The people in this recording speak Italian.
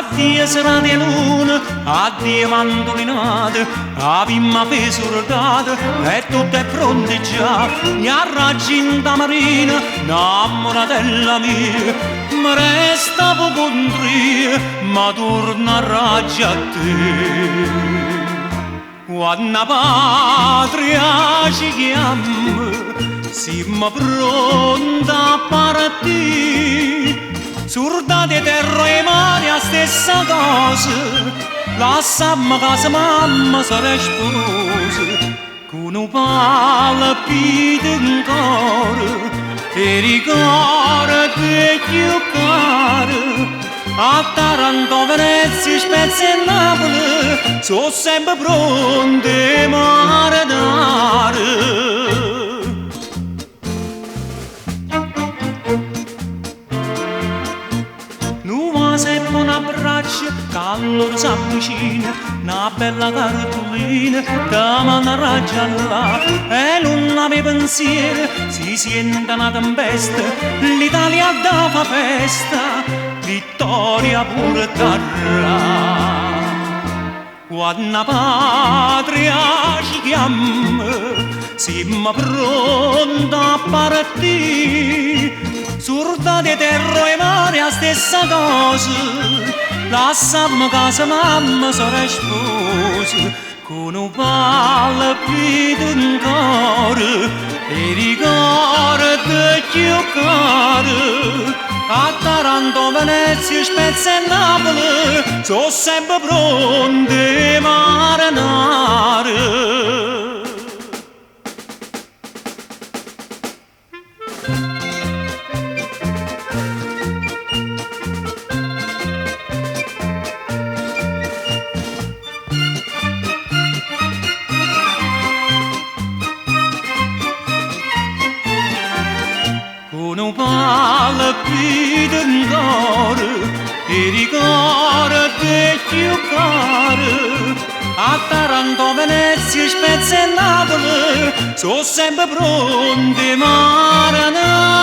Addio serate e luna, addio mandolinate, la pimma fe sordata, e tutto è pronto già. Mi arraggi da marina, innamoratella mia, mi resta poco un trio, ma torna a raggia a te. Quando patria ci chiama, siamo pronti a partire. Surdate terra e mare a stessa cosa, lasciamo casa mamma sarà sposa, con un palpito in cuore, e ricordi più caro. A Taranto, Venezia, Spezia e Napoli, sono sempre pronti a marinare. Se un abbraccio, calore s'avvicina, una bella cartolina, da mano raggia là, e non aveva pensiero, si sente una tempesta, l'Italia da fa festa, vittoria pure terra. Quando patria ci chiama, siamo pronti a partire. Surdate terra e mare a stessa cosa, lasciamo casa mamma sarà sposa, con un palpito in cuore, e ricordi più caro. A Taranto, Venezia, Spezia e Napoli, sono sempre pronti a marinare. Con un palpito in cuore, e ricordi più caro. A Taranto, Venezia, Spezia e Napoli, sono sempre pronti a marinare.